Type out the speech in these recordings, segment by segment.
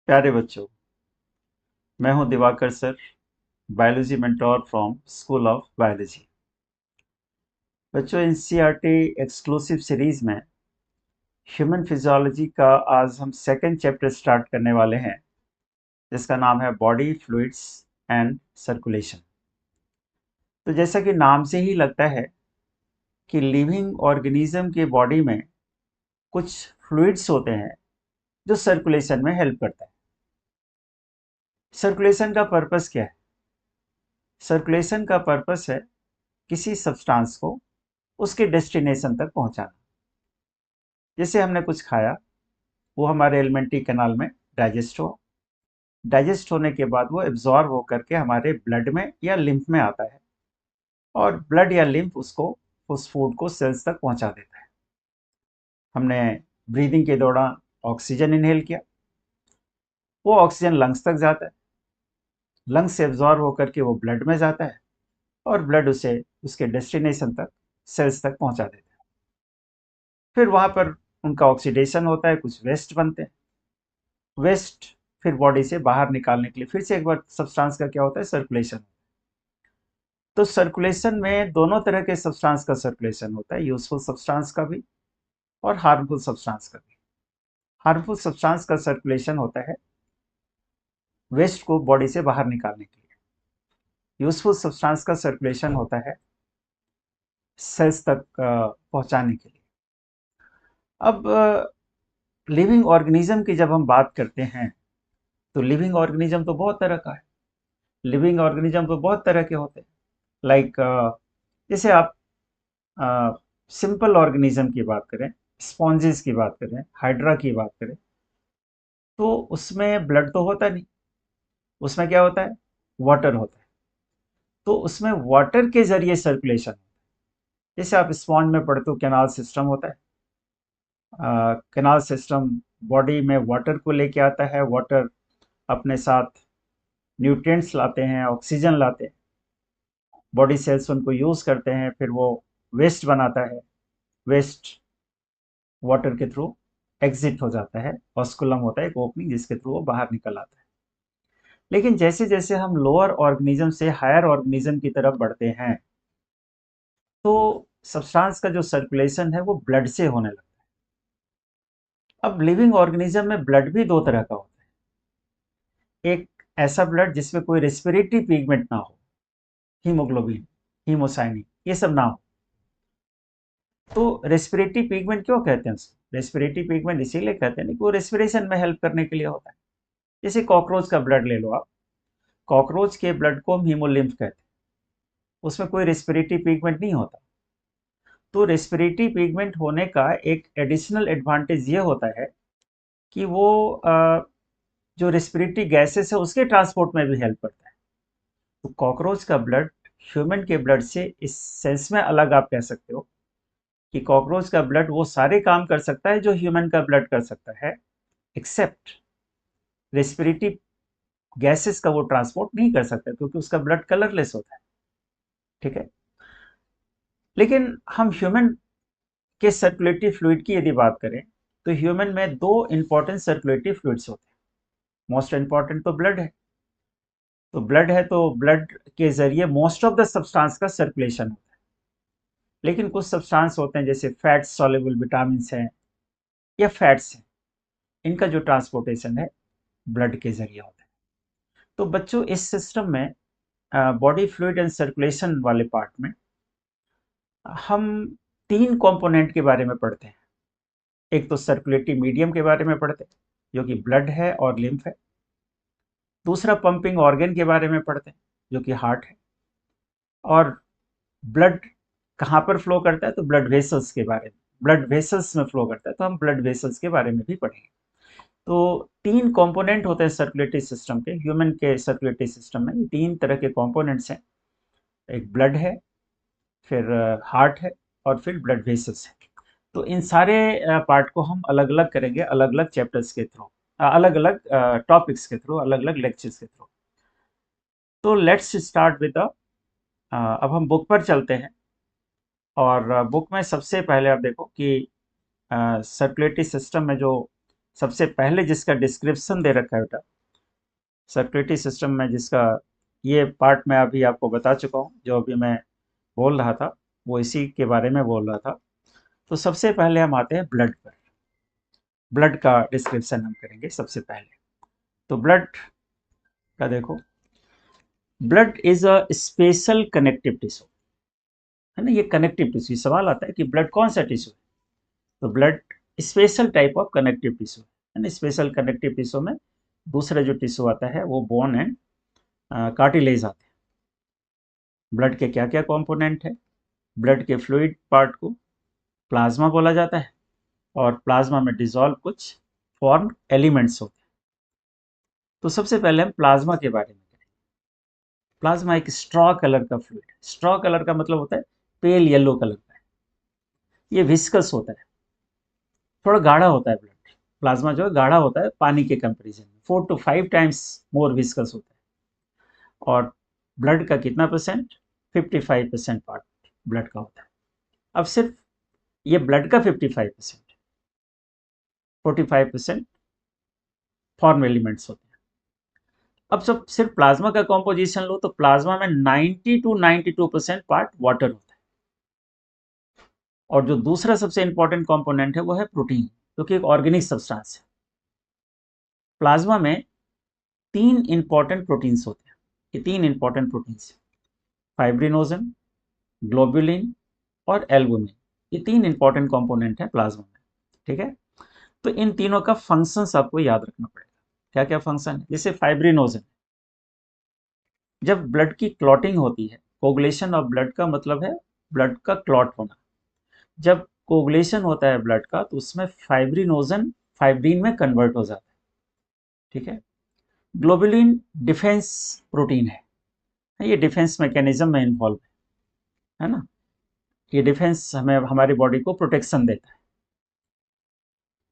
प्यारे बच्चों, मैं हूं Diwakar sir, biology mentor from school of biology. बच्चों, एनसीईआरटी एक्सक्लूसिव सीरीज में ह्यूमन फिजियोलॉजी का आज हम सेकंड चैप्टर स्टार्ट करने वाले हैं, जिसका नाम है बॉडी फ्लूइड्स एंड सर्कुलेशन। तो जैसा कि नाम से ही लगता है कि लिविंग ऑर्गेनिज्म के बॉडी में कुछ फ्लूइड्स होते हैं जो सर्कुलेशन में हेल्प करता है। सर्कुलेशन का पर्पस क्या है? सर्कुलेशन का पर्पस है किसी सब्सटेंस को उसके डेस्टिनेशन तक पहुंचाना। जैसे हमने कुछ खाया, वो हमारे एलिमेंट्री कैनाल में डाइजेस्ट हो, डाइजेस्ट होने के बाद वो एब्जॉर्ब होकर के हमारे ब्लड में या लिम्फ में आता है, और ब्लड या लिम्फ उसको, उस फूड को सेल्स तक पहुंचा देता है। हमने ब्रीदिंग के दौरान ऑक्सीजन इनहेल किया, वो ऑक्सीजन लंग्स तक जाता है, लंग्स से एब्जॉर्ब होकर के वो ब्लड में जाता है, और ब्लड उसे उसके डेस्टिनेशन तक, सेल्स तक पहुंचा देता है। फिर वहां पर उनका ऑक्सीडेशन होता है, कुछ वेस्ट बनते हैं। वेस्ट फिर बॉडी से बाहर निकालने के लिए फिर से एक बार सब्सटेंस का क्या होता है, सर्कुलेशन। तो सर्कुलेशन में दोनों तरह के सब्सटेंस का सर्कुलेशन होता है, यूजफुल सब्सटेंस का भी और हार्मफुल सब्सटेंस का भी। हार्मफुल सब्सटेंस का सर्कुलेशन होता है वेस्ट को बॉडी से बाहर निकालने के लिए। यूजफुल सब्सटेंस का सर्कुलेशन होता है सेल्स तक पहुंचाने के लिए। अब लिविंग ऑर्गेनिज्म की जब हम बात करते हैं, तो लिविंग ऑर्गेनिज्म तो बहुत तरह का है। लिविंग ऑर्गेनिज्म तो बहुत तरह के होते हैं। लाइक जैसे आप सिंपल ऑर्गेनिज्म की बात करें, स्पॉन्जेस की बात करें, हाइड्रा की बात करें, तो उसमें ब्लड तो होता नहीं। उसमें क्या होता है? वाटर होता है। तो उसमें वाटर के जरिए सर्कुलेशन। जैसे आप स्पॉन्ज में पढ़ते हो, कैनाल सिस्टम होता है। कैनाल सिस्टम बॉडी में वाटर को लेके आता है, वाटर अपने साथ न्यूट्रिएंट्स लाते हैं, ऑक्सीजन लाते हैं, बॉडी सेल्स उनको यूज करते हैं, फिर वो वेस्ट बनाता है। वेस्ट वाटर के थ्रू एग्जिट हो जाता है, ऑस्कुलम होता है एक ओपनिंग जिसके थ्रू वो बाहर निकल आता है। लेकिन जैसे जैसे हम लोअर ऑर्गेनिज्म से हायर ऑर्गेनिज्म की तरफ बढ़ते हैं, तो सब्सटेंस का जो सर्कुलेशन है वो ब्लड से होने लगता है। अब लिविंग ऑर्गेनिज्म में ब्लड भी दो तरह का होता है। एक ऐसा ब्लड जिसमें कोई रेस्पिरेटरी पिगमेंट ना हो, हीमोग्लोबिन, हीमोसाइनिन, ये सब ना हो। तो रेस्पिरेटरी पिगमेंट क्यों कहते हैं उसको? रेस्पिरेटरी पिगमेंट इसीलिए कहते हैं कि वो रेस्पिरेशन में हेल्प करने के लिए होता है। जैसे कॉकरोच का ब्लड ले लो आप, कॉकरोच के ब्लड को हम हीमोलिम्फ कहते हैं, उसमें कोई रेस्पिरेटरी पिगमेंट नहीं होता। तो रेस्पिरेटरी पिगमेंट होने का एक एडिशनल एडवांटेज ये होता है कि वो जो रेस्पिरेटरी गैसेस है उसके ट्रांसपोर्ट में भी हेल्प करता है। तो कॉकरोच का ब्लड ह्यूमन के ब्लड से इस सेंस में अलग आप कह सकते हो कि कॉकरोच का ब्लड वो सारे काम कर सकता है जो ह्यूमन का ब्लड कर सकता है, एक्सेप्ट रेस्पिरेटरी गैसेस का वो ट्रांसपोर्ट नहीं कर सकता, क्योंकि उसका ब्लड कलरलेस होता है। ठीक है। लेकिन हम ह्यूमन के सर्कुलेटरी फ्लूइड की यदि बात करें, तो ह्यूमन में दो इंपॉर्टेंट सर्कुलेटरी फ्लूइड्स होते हैं। मोस्ट इंपॉर्टेंट तो ब्लड है। तो ब्लड है, तो ब्लड के जरिए मोस्ट ऑफ द सब्सटेंस का सर्कुलेशन होता है। लेकिन कुछ सब्सटेंस होते हैं जैसे फैट्स सॉल्युबल विटामिन हैं या फैट्स हैं, इनका जो ट्रांसपोर्टेशन है ब्लड के जरिए होता है। तो बच्चों, इस सिस्टम में बॉडी फ्लूइड एंड सर्कुलेशन वाले पार्ट में हम तीन कंपोनेंट के बारे में पढ़ते हैं। एक तो सर्कुलेटरी मीडियम के बारे में पढ़ते हैं, जो कि ब्लड है और लिम्फ है। दूसरा पंपिंग ऑर्गन के बारे में पढ़ते हैं, जो कि हार्ट है। और ब्लड कहाँ पर फ्लो करता है, तो ब्लड वेसल्स के बारे में, ब्लड वेसल्स में फ्लो करता है, तो हम ब्लड वेसल्स के बारे में भी पढ़ेंगे। तो तीन कंपोनेंट होते हैं सर्कुलेटरी सिस्टम के, ह्यूमन के सर्कुलेटरी सिस्टम में ये तीन तरह के कंपोनेंट्स हैं। एक ब्लड है, फिर हार्ट है, और फिर ब्लड वेसल्स है। तो इन सारे पार्ट को हम अलग अलग करेंगे, अलग अलग चैप्टर्स के थ्रू, अलग अलग टॉपिक्स के थ्रू, अलग अलग लेक्चर्स के थ्रू। तो लेट्स स्टार्ट विद द, अब हम बुक पर चलते हैं। और बुक में सबसे पहले आप देखो कि सर्कुलेटरी सिस्टम में जो सबसे पहले जिसका डिस्क्रिप्शन दे रखा है बेटा सर्कुलेटरी सिस्टम में, जिसका ये पार्ट मैं अभी आपको बता चुका हूँ, जो अभी मैं बोल रहा था वो इसी के बारे में बोल रहा था। तो सबसे पहले हम आते हैं ब्लड पर। ब्लड का डिस्क्रिप्शन हम करेंगे सबसे पहले। तो ब्लड का देखो, blood is a special connective tissue, है ना। ये कनेक्टिव टिश्यू, सवाल आता है कि ब्लड कौन सा टिश्यू है, तो blood special type of connective tissue है ना। स्पेशल कनेक्टिव टिश्यू में दूसरा जो टिश्यू आता है वो बोन एंड कार्टिलेज आते हैं। ब्लड के क्या क्या कंपोनेंट है, ब्लड के फ्लूइड पार्ट को प्लाज्मा बोला जाता है, और प्लाज्मा में डिजॉल्व कुछ फॉर्म एलिमेंट्स होते हैं। तो सबसे पहले हम प्लाज्मा के बारे में करें। प्लाज्मा एक स्ट्रॉ कलर का फ्लूइड है। स्ट्रॉ कलर का मतलब होता है पेल येलो कलर का है। ये विस्कस होता है, थोड़ा गाढ़ा होता है। ब्लड प्लाज्मा जो है गाढ़ा होता है पानी के कंपेरिजन में, 4 to 5 टाइम्स मोर विस्कस होता है। और ब्लड का कितना परसेंट, 55% पार्ट ब्लड का होता है। अब सिर्फ ये ब्लड का 55%, 45% फॉर्म एलिमेंट्स होते हैं। अब जब सिर्फ प्लाज्मा का कॉम्पोजिशन लो तो प्लाज्मा में 90 to 92% पार्ट वाटर होता है। और जो दूसरा सबसे इंपॉर्टेंट कंपोनेंट है वो है प्रोटीन, जो कि एक ऑर्गेनिक सब्सटेंस है। प्लाज्मा में 3 इंपॉर्टेंट प्रोटीन्स होते हैं। ये 3 इंपॉर्टेंट प्रोटीन्स हैं, फाइब्रिनोजन, ग्लोबुलिन और एल्बुमिन। ये 3 इंपॉर्टेंट कंपोनेंट है प्लाज्मा में, ठीक है। तो इन तीनों का फंक्शंस आपको याद रखना पड़ेगा। क्या क्या फंक्शन है, जैसे फाइब्रिनोजन, जब ब्लड की क्लॉटिंग होती है, कोगुलेशन ऑफ ब्लड का मतलब है ब्लड का क्लॉट होना। जब कोगुलेशन होता है ब्लड का तो उसमें फाइब्रिनोजन फाइब्रिन में कन्वर्ट हो जाता है, ठीक है। ग्लोबुलिन डिफेंस प्रोटीन है, ये डिफेंस मैकेनिज्म में इन्वॉल्व है ना। ये डिफेंस हमें हमारी बॉडी को प्रोटेक्शन देता है।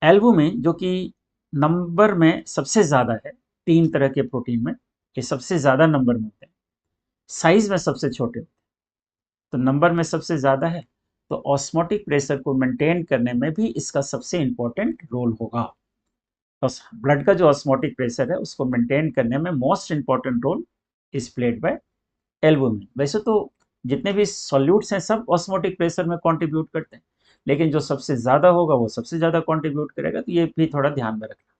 एल्बुमिन जो कि नंबर में सबसे ज़्यादा है, 3 तरह के प्रोटीन में ये सबसे ज़्यादा नंबर में होते हैं, साइज में सबसे छोटे होते हैं। तो नंबर में सबसे ज़्यादा है, तो ऑस्मोटिक प्रेशर को मेंटेन करने में भी इसका सबसे इंपॉर्टेंट रोल होगा। तो ब्लड का जो ऑस्मोटिक प्रेशर है उसको मेंटेन करने में most important role is played by albumin. वैसे तो जितने भी सॉल्यूट्स हैं सब ऑस्मोटिक प्रेशर में कंट्रीब्यूट करते हैं, लेकिन जो सबसे ज़्यादा होगा वो सबसे ज़्यादा कंट्रीब्यूट करेगा, तो ये भी थोड़ा ध्यान में रखना।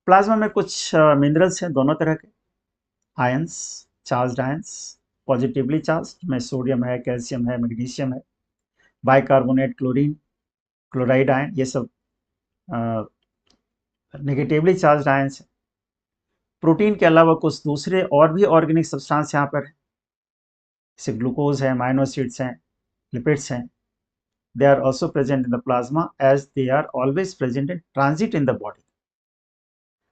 प्लाज्मा में कुछ मिनरल्स हैं दोनों तरह के, ions, charged ions, positively charge में सोडियम है, कैल्शियम है, मैग्नीशियम है, बाइकार्बोनेट, क्लोरीन, क्लोराइड आयन, ये सब नेगेटिवली चार्ज्ड आयंस है। प्रोटीन के अलावा कुछ दूसरे और भी ऑर्गेनिक सब्सटेंस यहाँ पर है, जैसे ग्लूकोज है, अमाइनो एसिड्स हैं, लिपिड्स हैं। They are also present in the plasma as they are always present in transit in the body.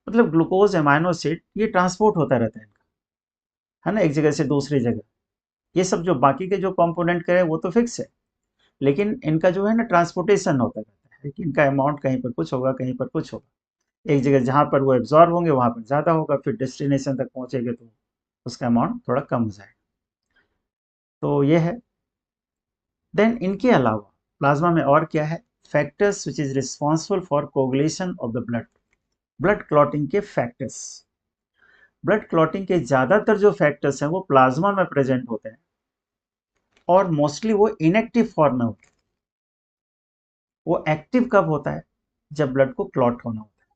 मतलब ग्लूकोज, अमाइनो एसिड ये ट्रांसपोर्ट होता रहता है इनका, है ना, एक जगह से दूसरी जगह। ये सब जो बाकी के जो कंपोनेंट करें वो तो फिक्स है, लेकिन इनका जो है ना ट्रांसपोर्टेशन होता रहता है कि इनका अमाउंट कहीं पर कुछ होगा, कहीं पर कुछ होगा। एक जगह जहाँ पर वो एब्जॉर्ब होंगे वहाँ पर ज़्यादा होगा, फिर डेस्टिनेशन तक पहुँचेंगे तो उसका अमाउंट थोड़ा कम हो जाएगा। तो ये है। देन इनके अलावा प्लाज्मा में और क्या है, factors which is responsible for coagulation of the blood. Blood clotting के फैक्टर्स, ब्लड क्लॉटिंग के ज़्यादातर जो फैक्टर्स हैं वो प्लाज्मा में प्रेजेंट होते हैं, और मोस्टली वो इनएक्टिव फॉर्म में होते हैं। वो एक्टिव कब होता है, जब ब्लड को क्लॉट होना होता है।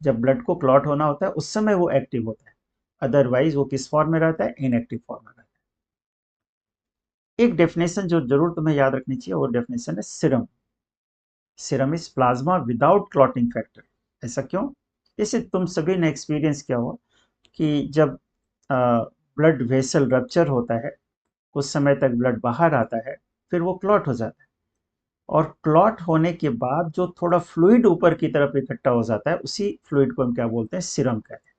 जब ब्लड को क्लॉट होना होता है उस समय वो एक्टिव होता है, अदरवाइज वो किस फॉर्म में रहता है, इनएक्टिव फॉर्म में रहता है। एक डेफिनेशन जो जरूर तुम्हें याद रखनी चाहिए, वो डेफिनेशन है serum. Serum is plasma without clotting factor. ऐसा क्यों, जैसे तुम सभी ने एक्सपीरियंस किया हुआ कि जब ब्लड वेसल रप्चर होता है, कुछ समय तक ब्लड बाहर आता है, फिर वो क्लॉट हो जाता है, और क्लॉट होने के बाद जो थोड़ा फ्लूइड ऊपर की तरफ इकट्ठा हो जाता है, उसी फ्लूइड को हम क्या बोलते हैं, सीरम कहते हैं।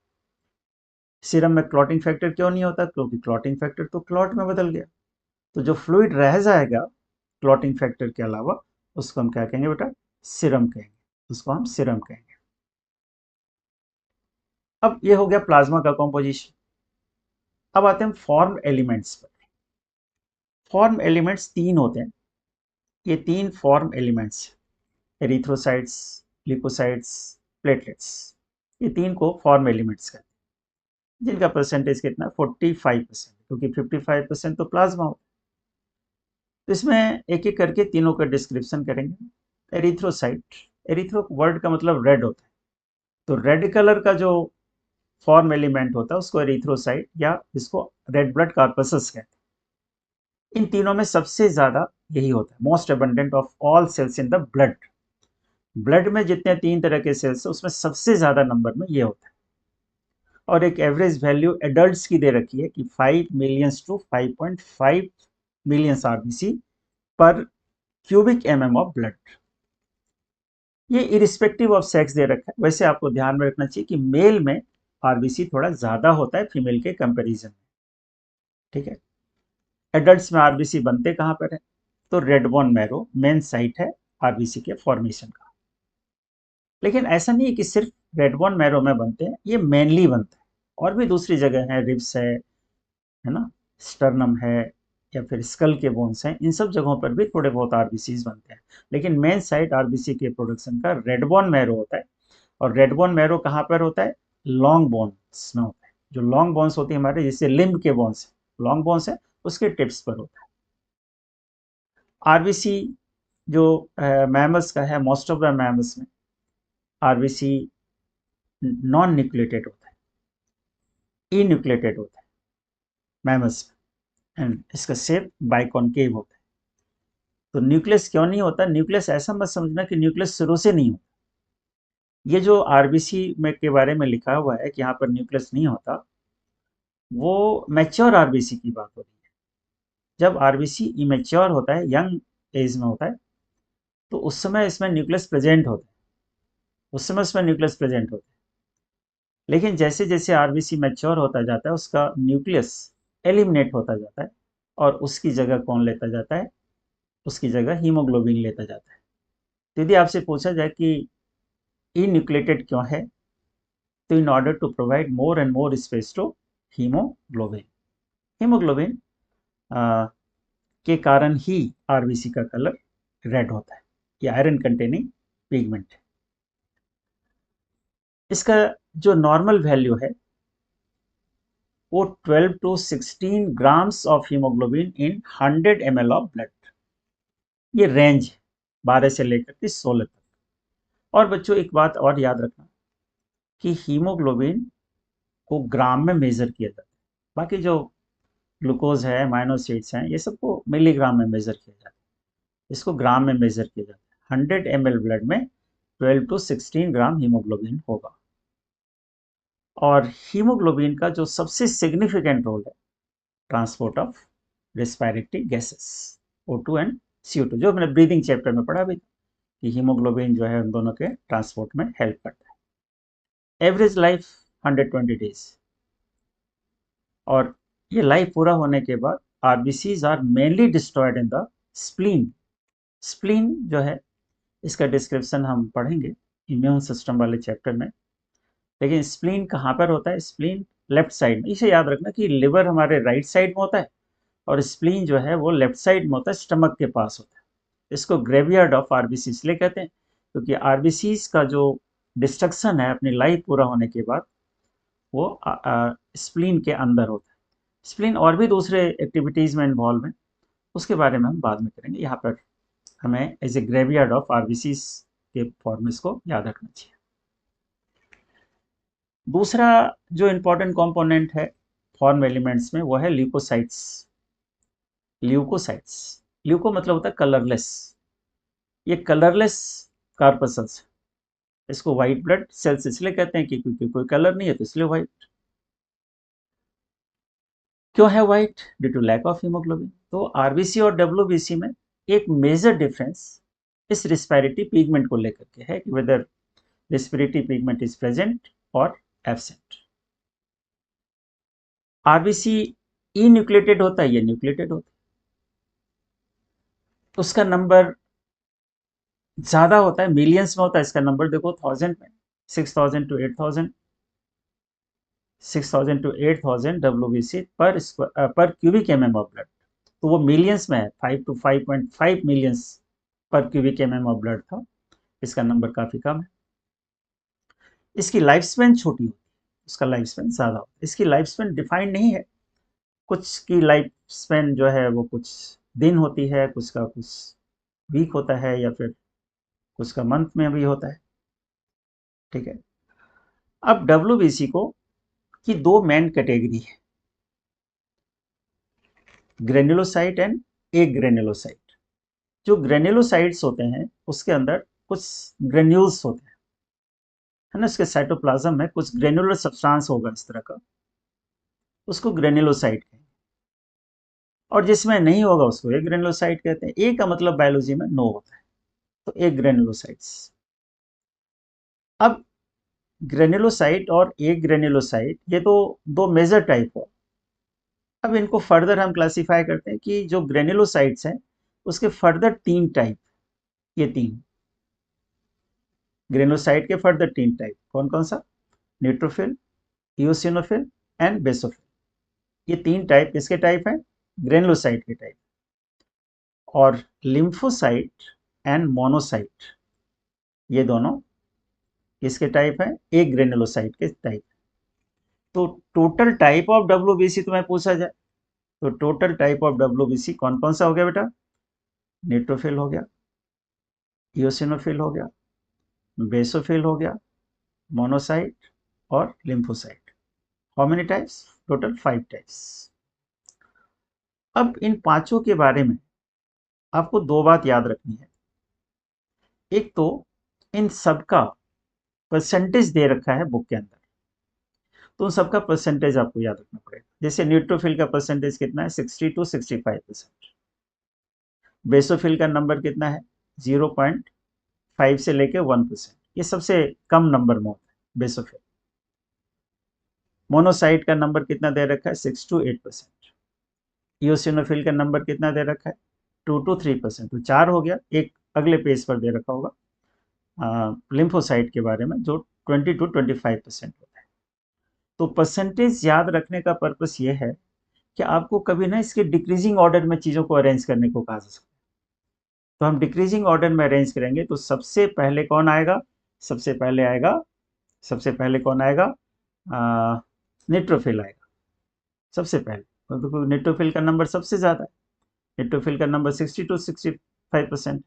सीरम में क्लॉटिंग फैक्टर क्यों नहीं होता, क्योंकि क्लॉटिंग फैक्टर तो क्लॉट में बदल गया। तो जो फ्लूइड रह जाएगा क्लॉटिंग फैक्टर के अलावा, उसको हम क्या कहेंगे बेटा, सीरम कहेंगे। उसको हम सीरम कहेंगे। अब ये हो गया प्लाज्मा का कॉम्पोजिशन। अब आते हैं फॉर्म एलिमेंट्स पर। फॉर्म एलिमेंट्स 3 होते हैं। ये 3 form elements, erythrocytes, leukocytes, platelets, ये 3 को फॉर्म एलिमेंट्स कहते हैं, जिनका परसेंटेज कितना 45%, क्योंकि 55% तो प्लाज्मा होता है। तो इसमें एक एक करके तीनों का डिस्क्रिप्शन करेंगे। एरिथ्रोसाइट, एरिथ्रो वर्ड का मतलब रेड होता है, तो रेड कलर का जो फॉर्म एलिमेंट होता है उसको एरिथ्रोसाइट या इसको रेड ब्लड कॉर्पसस कहते हैं। इन तीनों में सबसे ज्यादा यही होता है, most abundant of all cells in the blood. Blood में जितने 3 तरह के सेल्स है उसमें सबसे ज्यादा नंबर में ये होता है। और एक एवरेज वैल्यू एडल्ट्स की दे रखी है कि 5 मिलियंस टू 5.5 मिलियंस आरबीसी पर क्यूबिक एमएम ऑफ ब्लड। ये इरिस्पेक्टिव ऑफ सेक्स दे रखा है। वैसे आपको ध्यान में रखना चाहिए कि मेल में आरबीसी थोड़ा ज्यादा होता है फीमेल के कंपैरिजन में, ठीक है। एडल्ट्स में आरबीसी बनते कहाँ पर है, तो red bone marrow main site है आरबीसी के फॉर्मेशन का। लेकिन ऐसा नहीं है कि सिर्फ रेड बोन मैरो में बनते हैं, ये मेनली बनता है। और भी दूसरी जगह है, रिब्स है ना, स्टर्नम है, या फिर स्कल के बोन्स हैं, इन सब जगहों पर भी थोड़े बहुत आरबीसीज बनते हैं। लेकिन मेन साइट आरबीसी के प्रोडक्शन का रेड बोन मैरो होता है। और रेड बोन मैरो कहाँ पर होता है, लॉन्ग बोन्स में होता है। जो लॉन्ग बोन्स होती है हमारे, जैसे लिम्ब के बोन्स, लॉन्ग बोन्स है, उसके टिप्स पर होता है। आरबीसी जो मैमल्स का है, मोस्ट ऑफ द मैमल्स में आरबीसी नॉन न्यूक्लिएटेड होता है, इन्यूक्लिएटेड होता है मैमल्स में, एंड इसका शेप बाइकॉनकेव होता है। तो न्यूक्लियस क्यों नहीं होता, न्यूक्लियस ऐसा मत समझना कि न्यूक्लियस शुरू से नहीं होता। ये जो आरबीसी में के बारे में लिखा हुआ है कि यहाँ पर न्यूक्लियस नहीं होता, वो मैच्योर आरबीसी की बात हो रही है। जब आरबीसी इमेच्योर होता है, यंग एज में होता है, तो उस समय इसमें न्यूक्लियस प्रेजेंट होता है, उस समय इसमें न्यूक्लियस प्रेजेंट होता है। लेकिन जैसे जैसे आरबीसी मैच्योर होता जाता है, उसका न्यूक्लियस एलिमिनेट होता जाता है, और उसकी जगह कौन लेता जाता है, उसकी जगह हीमोग्लोबिन लेता जाता है। तो यदि आपसे पूछा जाए कि इन्यूक्लिएटेड क्यों है, तो in order to provide more and more space to haemoglobin. Haemoglobin के कारण ही आरबीसी का कलर रेड होता है। ये आयरन कंटेनिंग पिगमेंट है। इसका जो नॉर्मल वैल्यू है वो 12 to 16 grams of haemoglobin in 100 ml of blood. ये रेंज है 12 से लेकर के 16 तक। और बच्चों एक बात और याद रखना कि हीमोग्लोबिन को ग्राम में मेजर किया जाता है। बाकी जो ग्लूकोज है, माइनोसाइट्स हैं, ये सबको मिलीग्राम में मेजर किया जाता है, इसको ग्राम में मेजर किया जाता है। 100 ml ब्लड में 12 टू 16 ग्राम हीमोग्लोबिन होगा। और हीमोग्लोबिन का जो सबसे सिग्निफिकेंट रोल है, transport of respiratory gases O2 and CO2, जो हमने ब्रीदिंग चैप्टर में पढ़ा भी कि हीमोग्लोबिन जो है उन दोनों के ट्रांसपोर्ट में हेल्प करता है। Average life 120 days. और ये लाइफ पूरा होने के बाद RBCs are mainly destroyed in the spleen. Spleen जो है इसका डिस्क्रिप्शन हम पढ़ेंगे इम्यून सिस्टम वाले चैप्टर में। लेकिन स्प्लीन कहाँ पर होता है, स्प्लीन लेफ्ट साइड में। इसे याद रखना कि लिवर हमारे राइट साइड में होता है और स्प्लीन जो है वो लेफ्ट साइड में होता है, स्टमक के पास होता है। इसको ग्रेवयार्ड ऑफ आरबीसी इसलिए कहते हैं क्योंकि आरबीसीज का जो डिस्ट्रक्शन है अपनी लाइफ पूरा होने के बाद, वो स्प्लीन के अंदर होता है। स्प्लीन और भी दूसरे एक्टिविटीज़ में इन्वॉल्व है, उसके बारे में हम बाद में करेंगे। यहाँ पर हमें as a graveyard of RBCs के फॉर्म इसको याद रखना चाहिए। दूसरा जो इम्पोर्टेंट कंपोनेंट है फॉर्म एलिमेंट्स में, वो है ल्यूकोसाइट्स। ल्यूकोसाइट्स, ल्यूको मतलब होता है कलरलेस। ये कलरलेस कार्पसल्स, इसको व्हाइट ब्लड सेल्स इसलिए कहते हैं कि क्योंकि कोई कलर नहीं है तो इसलिए व्हाइट। क्यों है white, due to lack of haemoglobin. तो आरबीसी और डब्ल्यूबीसी में एक मेजर डिफरेंस इस रिस्पिरेटरी पिगमेंट को लेकर के है कि whether respiratory pigment is present और एब्सेंट। आरबीसी इन्यूक्लिएटेड होता है, ये न्यूक्लिएटेड होता है, उसका नंबर ज्यादा होता है, मिलियंस में होता है। इसका नंबर देखो 1000 में, 6000 टू 8000, 6000 टू 8000 डब्ल्यूबीसी पर क्यूबिक एमएम ऑफ ब्लड। तो वो मिलियंस में है, 5 टू 5.5 मिलियंस पर क्यूबिक एमएम ऑफ ब्लड था। इसका नंबर काफी कम है। इसकी लाइफ स्पेन छोटी होती है, उसका लाइफ स्पेन ज़्यादा होता है। इसकी लाइफ स्पेन डिफाइंड नहीं है, कुछ की लाइफ स्पेन जो है वो कुछ दिन होती है, कुछ का कुछ वीक होता है, या फिर कुछ का मंथ में भी होता है। ठीक है। अब डब्ल्यूबीसी को की दो मेन कैटेगरी है, ग्रेन्युलोसाइट एंड ए ग्रेन्युलोसाइट। जो ग्रेन्युलोसाइट्स होते हैं उसके अंदर कुछ ग्रेन्यूल्स होते हैं, है ना, उसके साइटोप्लाज्म में कुछ ग्रेन्युलर सब्सटेंस होगा इस तरह का, उसको ग्रेन्युलोसाइट कहते हैं। और जिसमें नहीं होगा उसको ए ग्रेन्युलोसाइट कहते हैं। ए का मतलब बायोलॉजी में नो होता है, तो ए ग्रेन्युलोसाइट्स। अब ग्रेन्युलोसाइट और ए ग्रेन्युलोसाइट ये तो दो मेजर टाइप हो। अब इनको फर्दर हम क्लासिफाई करते हैं कि जो ग्रेन्युलोसाइट्स हैं उसके फर्दर तीन टाइप, ये तीन ग्रेन्युलोसाइट के फर्दर तीन टाइप कौन कौन सा, न्यूट्रोफिल, इओसिनोफिल एंड बेसोफिल। ये तीन टाइप किसके टाइप हैं, ग्रेन्युलोसाइट के टाइप। और लिम्फोसाइट एंड मोनोसाइट ये दोनों किसके टाइप हैं, एक ग्रेन्युलोसाइट के टाइप। तो टोटल टाइप ऑफ डब्ल्यूबीसी तुम्हें पूछा जाए तो टोटल टाइप ऑफ डब्ल्यूबीसी कौन कौन सा हो गया बेटा, न्यूट्रोफिल हो गया, इओसिनोफिल हो गया, बेसोफिल हो गया, मोनोसाइट और lymphocyte. How many types, total 5 types. अब इन पांचों के बारे में आपको दो बात याद रखनी है। एक तो इन सबका परसेंटेज दे रखा है बुक के अंदर, तो उन सबका परसेंटेज आपको याद रखना पड़ेगा। जैसे न्यूट्रोफिल का परसेंटेज कितना है, 60 to 65%। बेसोफिल का नंबर कितना है, 0.5 से लेके 1%, ये सबसे कम नंबर में होता है बेसोफिल। मोनोसाइट का नंबर कितना दे रखा है, 6 to 8%। इओसिनोफिल का नंबर कितना दे रखा है, 2 to 3%, तो 4 हो गया। एक अगले पेज पर दे रखा होगा लिम्फोसाइट के बारे में जो 20 to 25% होता है। तो परसेंटेज याद रखने का पर्पस ये है कि आपको कभी ना इसके डिक्रीजिंग ऑर्डर में चीज़ों को अरेंज करने को कहा जा सकता है। तो हम डिक्रीजिंग ऑर्डर में अरेंज करेंगे तो सबसे पहले कौन आएगा, सबसे पहले आएगा, सबसे पहले कौन आएगा, न्यूट्रोफिल आएगा सबसे पहले, क्योंकि न्यूट्रोफिल का नंबर सबसे ज़्यादा है। न्यूट्रोफिल का नंबर 60 to 65%।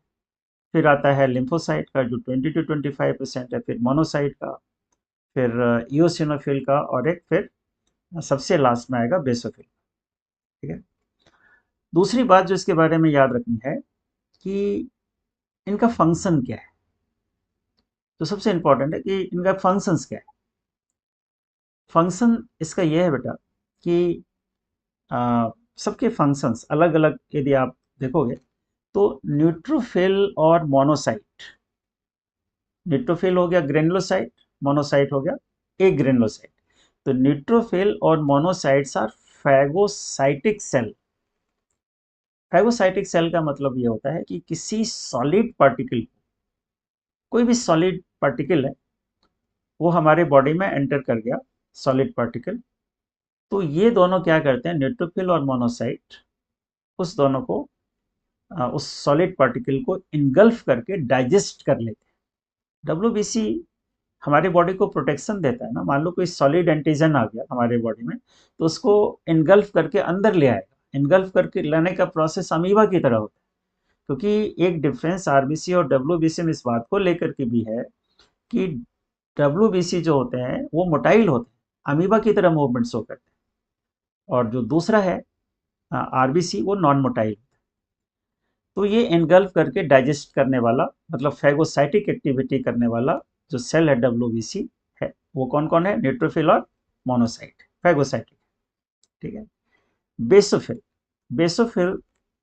फिर आता है लिम्फोसाइट का जो 20 to 25% है, फिर मोनोसाइट का, फिर इओसिनोफिल का, और एक फिर सबसे लास्ट में आएगा बेसोफिल। ठीक है। दूसरी बात जो इसके बारे में याद रखनी है कि इनका फंक्शन क्या है। तो सबसे इंपॉर्टेंट है कि इनका फंक्शंस क्या है। फंक्शन इसका यह है बेटा कि सबके फंक्शंस अलग अलग यदि आप देखोगे तो न्यूट्रोफिल और मोनोसाइट, न्यूट्रोफिल हो गया ग्रेनुलोसाइट, मोनोसाइट हो गया ए ग्रेनुलोसाइट। तो न्यूट्रोफिल और monocytes are phagocytic cell. Phagocytic cell का मतलब ये होता है कि किसी सॉलिड पार्टिकल, कोई भी सॉलिड पार्टिकल है वो हमारे बॉडी में एंटर कर गया, सॉलिड पार्टिकल, तो ये दोनों क्या करते हैं, न्यूट्रोफिल और मोनोसाइट उस दोनों को उस सॉलिड पार्टिकल को इनगल्फ करके डाइजेस्ट कर लेते हैं। डब्ल्यूबीसी हमारे बॉडी को प्रोटेक्शन देता है ना, मान लो कोई सॉलिड एंटीजन आ गया हमारे बॉडी में तो उसको इनगल्फ करके अंदर ले आएगा। इनगल्फ करके लाने का प्रोसेस अमीबा की तरह होता है, क्योंकि एक डिफरेंस आरबीसी और डब्ल्यूबीसी में इस बात को लेकर के भी है कि डब्ल्यूबीसी जो होते हैं वो मोटाइल होते हैं, अमीबा की तरह मूवमेंट शो करते हैं, और जो दूसरा है आरबीसी वो नॉन मोटाइल। तो ये एनगल्फ करके डाइजेस्ट करने वाला, मतलब फैगोसाइटिक एक्टिविटी करने वाला जो सेल है डब्ल्यूबीसी है, वो कौन कौन है, न्यूट्रोफिल और मोनोसाइट, फैगोसाइटिक। ठीक है। बेसोफिल, बेसोफिल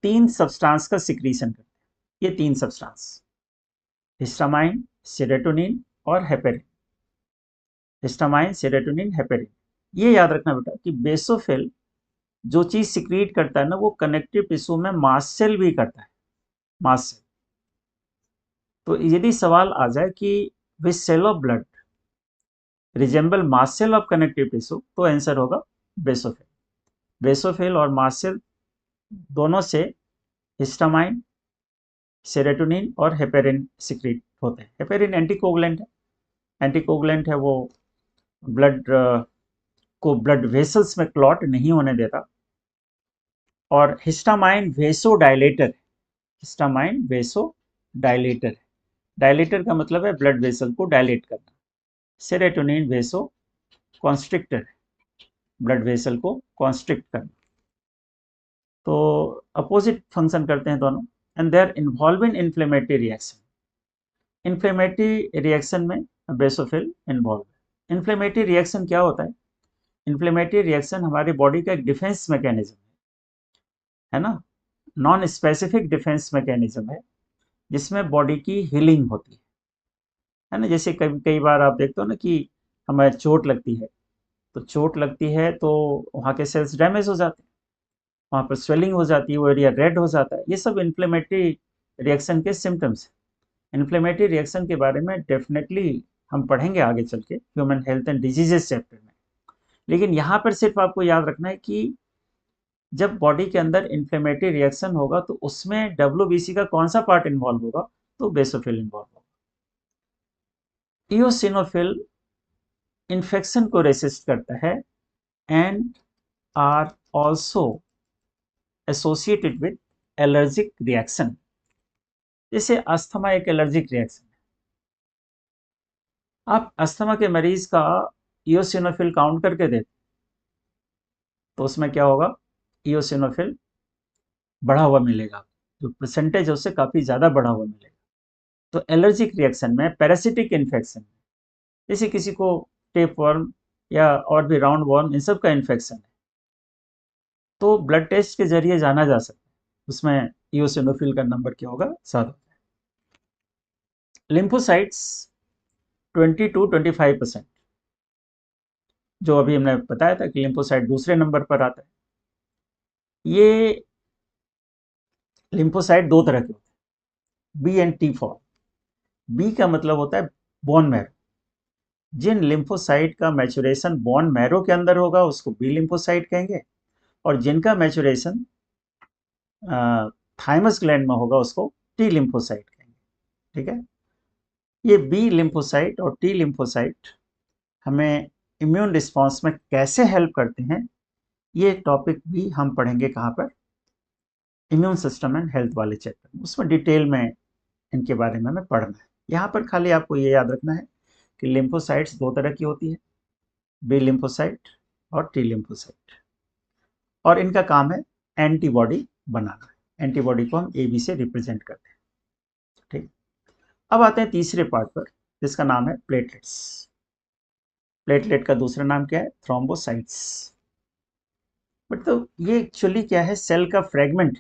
तीन सब्सटेंस का सिक्रीशन करते हैं। ये तीन सब्सटेंस, हिस्टामाइन, सेरोटोनिन और हेपेरिन। Histamine, serotonin, heparin. ये याद रखना बेटा कि बेसोफिल जो चीज सिक्रीट करता है ना वो कनेक्टिव टिश्यू में मास्ट सेल भी करता है, मास्ट सेल। तो यदि सवाल आ जाए कि which cell of blood resemble mast cell of connective tissue, तो आंसर होगा बेसोफिल। बेसोफिल और मास्ट सेल दोनों से हिस्टामाइन, सेरोटोनिन और हेपेरिन सिक्रीट होते हैं। हेपेरिन एंटीकोगुलेंट है, एंटीकोगुलेंट है, वो ब्लड को ब्लड वेसल्स में क्लॉट नहीं होने देता। और histamine vasodilator, histamine vasodilator, dilator का मतलब है ब्लड वेसल को डायलेट करना। Serotonin vasoconstrictor, blood vessel को कॉन्स्ट्रिक्ट करना। तो अपोजिट फंक्शन करते हैं दोनों। And they are involve in inflammatory reaction, inflammatory reaction में बेसोफिल इन्वॉल्व है। इन्फ्लेमेटरी रिएक्शन क्या होता है? इन्फ्लेमेटरी रिएक्शन हमारी बॉडी का एक डिफेंस मैकेनिज्म है ना, नॉन स्पेसिफिक डिफेंस मैकेनिज्म है, जिसमें बॉडी की हीलिंग होती है ना। जैसे कई कई बार आप देखते हो ना कि हमें चोट लगती है, तो चोट लगती है तो वहाँ के सेल्स डैमेज हो जाते हैं, वहाँ पर स्वेलिंग हो जाती है, वो एरिया रेड हो जाता है। ये सब इन्फ्लेमेटरी रिएक्शन के सिम्टम्स हैं। इन्फ्लेमेटरी रिएक्शन के बारे में डेफिनेटली हम पढ़ेंगे आगे चल के human health and diseases chapter में। लेकिन यहाँ पर सिर्फ आपको याद रखना है कि जब बॉडी के अंदर इन्फ्लेमेटरी रिएक्शन होगा तो उसमें डब्ल्यूबीसी का कौन सा पार्ट इन्वॉल्व होगा? तो बेसोफिल इन्वॉल्व होगा। इओसिनोफिल इन्फेक्शन को रेसिस्ट करता है and are also associated with allergic reaction. जैसे अस्थमा एक एलर्जिक रिएक्शन है। आप अस्थमा के मरीज का इओसिनोफिल काउंट करके देखो तो उसमें क्या होगा? इओसिनोफिल बढ़ा हुआ मिलेगा, जो परसेंटेज है उससे काफ़ी ज़्यादा बढ़ा हुआ मिलेगा। तो एलर्जिक रिएक्शन में, पैरासिटिक इन्फेक्शन, जैसे किसी को टेप वर्म या और भी राउंड वर्म, इन सब का इन्फेक्शन है, तो ब्लड टेस्ट के जरिए जाना जा सकता है उसमें इओसिनोफिल का नंबर क्या होगा, ज़्यादा। लिम्फोसाइट्स 20 to 25%, जो अभी हमने बताया था कि लिम्फोसाइट दूसरे नंबर पर आता है। ये लिम्फोसाइट दो तरह के होते हैं, B and T form. B का मतलब होता है बोन मैरो। जिन लिम्फोसाइट का मैचुरेशन बोन मैरो के अंदर होगा उसको बी लिम्फोसाइट कहेंगे, और जिनका मैचुरेशन थाइमस ग्लैंड में होगा उसको टी लिम्फोसाइट कहेंगे। ठीक है, ये बी लिम्फोसाइट और टी लिम्फोसाइट हमें इम्यून रिस्पॉन्स में कैसे हेल्प करते हैं, ये टॉपिक भी हम पढ़ेंगे कहाँ पर? इम्यून सिस्टम एंड हेल्थ वाले चैप्टर में। उसमें डिटेल में इनके बारे में हमें पढ़ना है। यहाँ पर खाली आपको ये याद रखना है कि लिम्फोसाइट्स दो तरह की होती है, बी लिम्फोसाइट और टी लिम्फोसाइट, और इनका काम है एंटीबॉडी बनाना। एंटीबॉडी को हम ए बी से रिप्रेजेंट करते हैं। ठीक, अब आते हैं तीसरे पार्ट पर, जिसका नाम है प्लेटलेट्स। प्लेटलेट का दूसरा नाम क्या है? थ्रोम्बोसाइट्स। बट तो ये एक्चुअली क्या है? सेल का फ्रेगमेंट,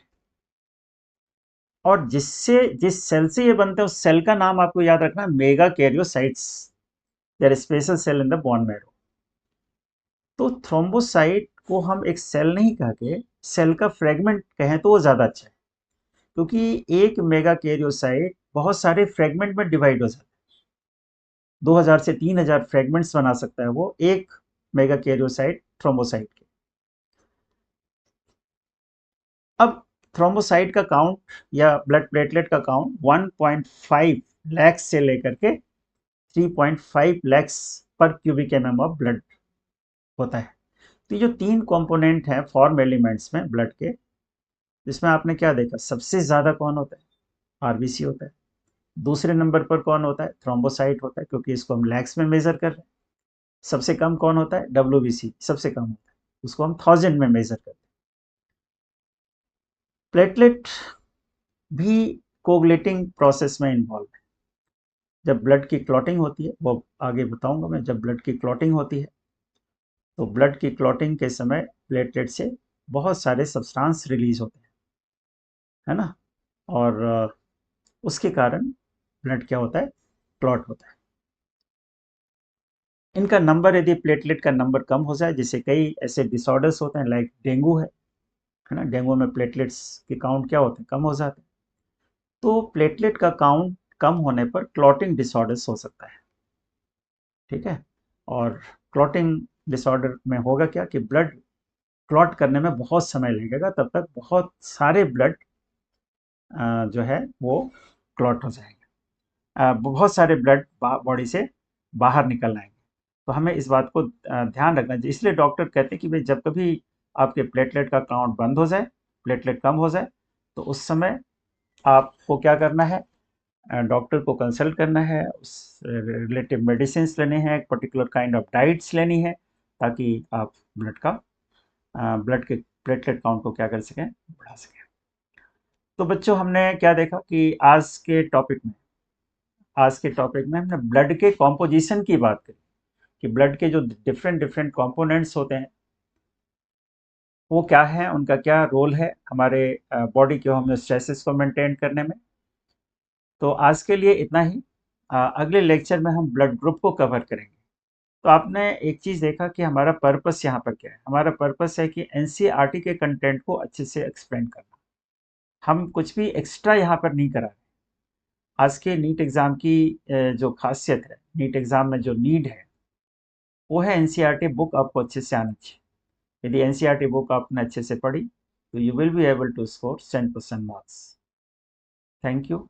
और जिस सेल से ये बनते हैं उस सेल का नाम आपको याद रखना है, megakaryocytes. There is special cell in the bone marrow. तो थ्रोम्बोसाइट को हम एक सेल नहीं कह के सेल का फ्रेगमेंट कहें तो वो ज़्यादा अच्छा है, क्योंकि एक मेगा कैरियोसाइट बहुत सारे फ्रेगमेंट में डिवाइड हो जाता है। 2000 से 3000 फ्रेगमेंट्स बना सकता है वो एक मेगा कैरियोसाइट थ्रोम्बोसाइट के। अब थ्रोम्बोसाइट का काउंट या ब्लड प्लेटलेट का काउंट 1.5 लाख से लेकर के 3.5 लाख पर क्यूबिक एमएम ऑफ ब्लड होता है। तो ये जो तीन कंपोनेंट हैं फॉर्म एलिमेंट्स में ब्लड के, जिसमें आपने क्या देखा? सबसे ज़्यादा कौन होता है? आरबीसी होता है। दूसरे नंबर पर कौन होता है? थ्रोम्बोसाइट होता है, क्योंकि इसको हम लैक्स में मेजर कर रहे हैं। सबसे कम कौन होता है? डब्ल्यूबीसी सबसे कम होता है, उसको हम 1000 में मेजर करते हैं। प्लेटलेट भी कोगुलेटिंग प्रोसेस में इन्वॉल्व है। जब ब्लड की क्लॉटिंग होती है, वो आगे बताऊंगा मैं, जब ब्लड की क्लॉटिंग होती है तो ब्लड की क्लॉटिंग के समय प्लेटलेट से बहुत सारे सब्सटेंस रिलीज होते हैं, है ना, और उसके कारण ब्लड क्या होता है? क्लॉट होता है। इनका नंबर, यदि प्लेटलेट का नंबर कम हो जाए, जैसे कई ऐसे डिसऑर्डर्स होते हैं, लाइक डेंगू है ना, डेंगू में प्लेटलेट्स के काउंट क्या होते हैं? कम हो जाते हैं। तो प्लेटलेट का काउंट कम होने पर क्लॉटिंग डिसऑर्डर्स हो सकता है। ठीक है, और क्लॉटिंग डिसऑर्डर में होगा क्या कि ब्लड क्लॉट करने में बहुत समय लगेगा, तब तक बहुत सारे ब्लड जो है वो क्लॉट हो जाएंगे, बहुत सारे ब्लड बॉडी से बाहर निकल आएंगे। तो हमें इस बात को ध्यान रखना चाहिए। इसलिए डॉक्टर कहते हैं कि भाई जब कभी आपके प्लेटलेट का काउंट बंद हो जाए, प्लेटलेट कम हो जाए, तो उस समय आपको क्या करना है, डॉक्टर को कंसल्ट करना है, उस रिलेटिव मेडिसिन लेने हैं, एक पर्टिकुलर काइंड ऑफ डाइट्स लेनी है, ताकि आप ब्लड के प्लेटलेट काउंट को क्या कर सकें, बढ़ा सकें। तो बच्चों हमने क्या देखा कि आज के टॉपिक में हमने ब्लड के कॉम्पोजिशन की बात करी कि ब्लड के जो डिफरेंट डिफरेंट कंपोनेंट्स होते हैं वो क्या है, उनका क्या रोल है हमारे बॉडी के होम्योस्टेसिस को मेंटेन करने में। तो आज के लिए इतना ही। अगले लेक्चर में हम ब्लड ग्रुप को कवर करेंगे। तो आपने एक चीज़ देखा कि हमारा पर्पस यहाँ पर क्या है। हमारा पर्पस है कि एनसीईआरटी के कंटेंट को अच्छे से एक्सप्लेन करना। हम कुछ भी एक्स्ट्रा यहाँ पर नहीं करा रहे। आज के नीट एग्ज़ाम की जो खासियत है, नीट एग्ज़ाम में जो नीड है, वो है एनसीईआरटी बुक आपको अच्छे से आनी चाहिए। यदि एनसीईआरटी बुक आपने अच्छे से पढ़ी तो you will be able to score 100% marks. Thank you.